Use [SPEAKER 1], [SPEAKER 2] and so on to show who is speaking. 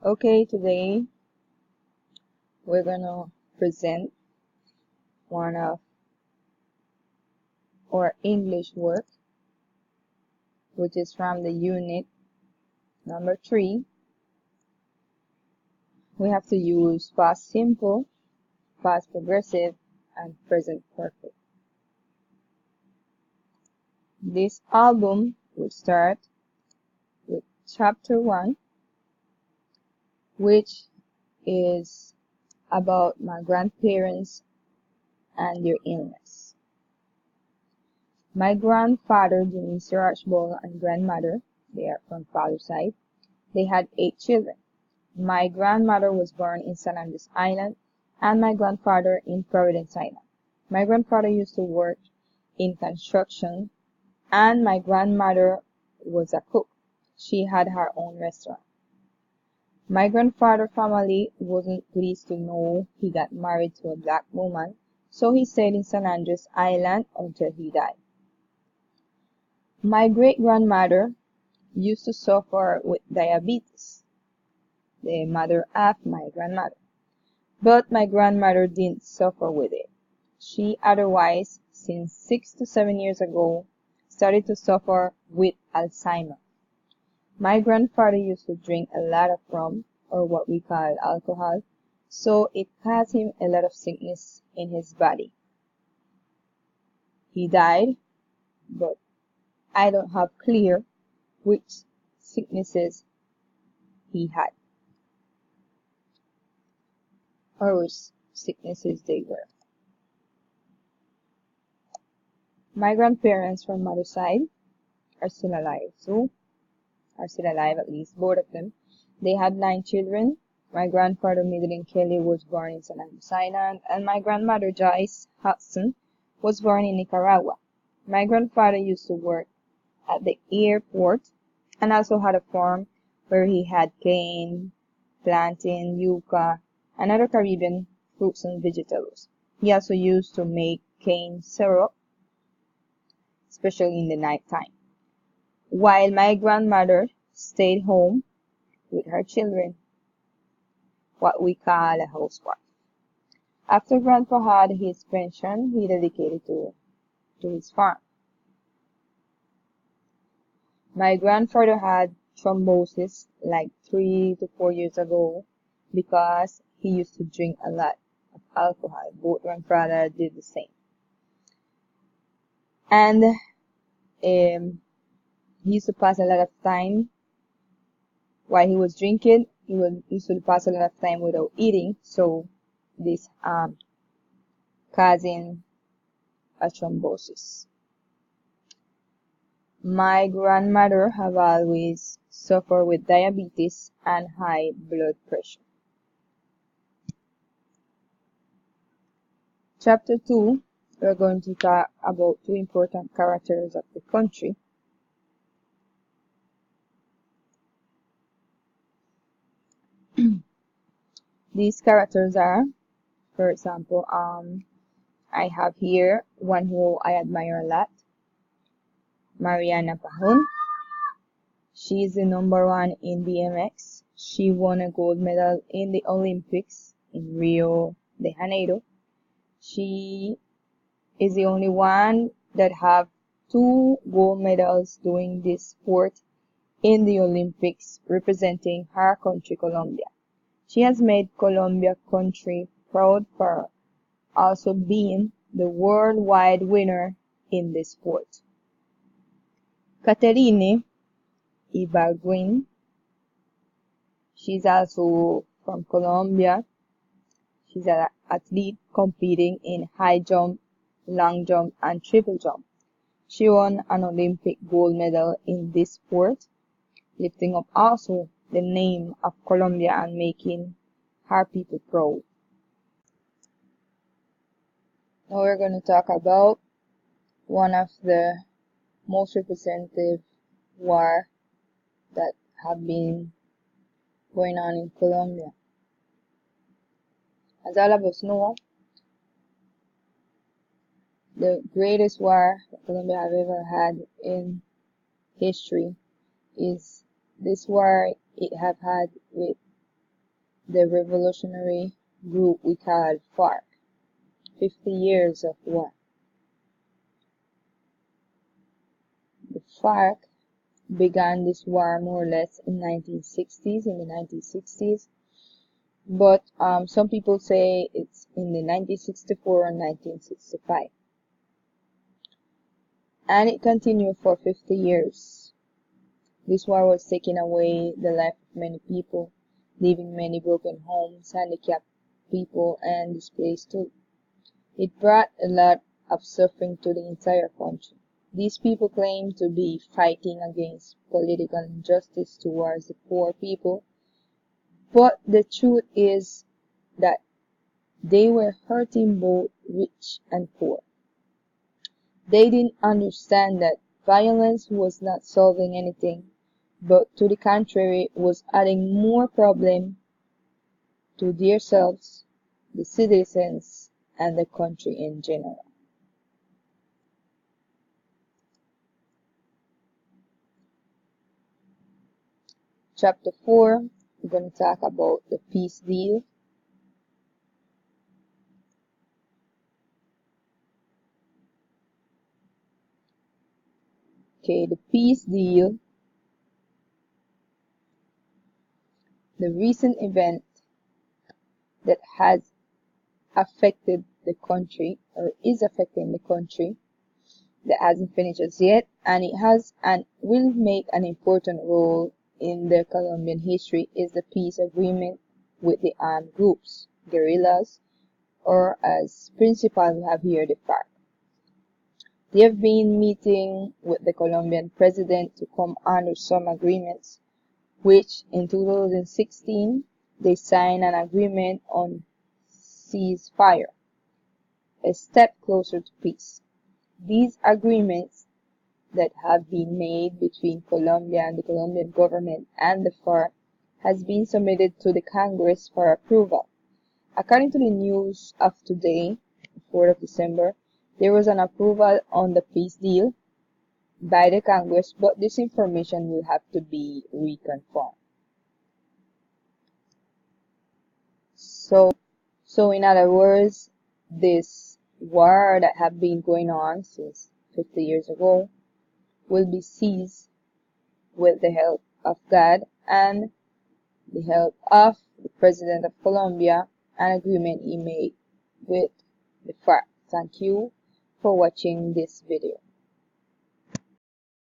[SPEAKER 1] Okay, today we're gonna present one of our English work, which is from the unit number 3. We have to use past simple, past progressive, and present perfect. This album will start with chapter 1, which is about my grandparents and their illness. My grandfather, Mr. Archibald, and grandmother, they are from father's side, they had 8 children. My grandmother was born in San Andres Island and my grandfather in Providence Island. My grandfather used to work in construction and my grandmother was a cook. She had her own restaurant. My grandfather's family wasn't pleased to know he got married to a black woman, so he stayed in San Andres Island until he died. My great-grandmother used to suffer with diabetes, the mother of my grandmother. But my grandmother didn't suffer with it. She otherwise, since 6 to 7 years ago, started to suffer with Alzheimer. My grandfather used to drink a lot of rum, or what we call alcohol, so it caused him a lot of sickness in his body. He died, but I don't have clear which sicknesses he had, or which sicknesses they were. My grandparents from mother's side are still alive, at least both of them. They had 9 children. My grandfather, Midlin Kelly, was born in San Andres Island, and my grandmother, Joyce Hudson, was born in Nicaragua. My grandfather used to work at the airport and also had a farm where he had cane, plantain, yucca, and other Caribbean fruits and vegetables. He also used to make cane syrup, especially in the night time, while my grandmother stayed home with her children, what we call a housewife. After grandpa had his pension, he dedicated to his farm. My grandfather had thrombosis like 3 to 4 years ago because he used to drink a lot of alcohol. Both grandfathers did the same. And he used to pass a lot of time while he was drinking. Used to pass a lot of time without eating, so this causing a thrombosis. My grandmother have always suffered with diabetes and high blood pressure. Chapter 2, we're going to talk about 2 important characters of the country. These characters are, for example, I have here one who I admire a lot, Mariana Pajón. She is the number 1 in BMX. She won a gold medal in the Olympics in Rio de Janeiro. She is the only one that have 2 gold medals doing this sport in the Olympics, representing her country, Colombia. She has made Colombia country proud for also being the worldwide winner in this sport. Caterine Ibargüen, she's also from Colombia. She's an athlete competing in high jump, long jump, and triple jump. She won an Olympic gold medal in this sport, lifting up also the name of Colombia and making her people proud. Now we're going to talk about one of the most representative war that have been going on in Colombia. As all of us know, the greatest war that Colombia have ever had in history is this war it have had with the revolutionary group we call FARC. 50 years of war. The FARC began this war more or less in the 1960s, but some people say it's in the 1964 and 1965. And it continued for 50 years. This war was taking away the life of many people, leaving many broken homes, handicapped people, and displaced too. It brought a lot of suffering to the entire country. These people claim to be fighting against political injustice towards the poor people, but the truth is that they were hurting both rich and poor. They didn't understand that violence was not solving anything, but to the contrary was adding more problem to themselves, the citizens, and the country in general. Chapter 4, we're going to talk about the peace deal. Okay, the peace deal, the recent event that has affected the country or is affecting the country that hasn't finished as yet, and it has and will make an important role in the Colombian history is the peace agreement with the armed groups, guerrillas, or as principal we have here the FARC. They have been meeting with the Colombian president to come under some agreements, which in 2016 they signed an agreement on ceasefire, a step closer to peace. These agreements that have been made between Colombia and the Colombian government and the FARC has been submitted to the Congress for approval. According to the news of today, the 4th of December, there was an approval on the peace deal by the Congress, but this information will have to be reconfirmed. So in other words, this war that have been going on since 50 years ago will be ceased with the help of God and the help of the President of Colombia, an agreement he made with the FARC. Thank you for watching this video.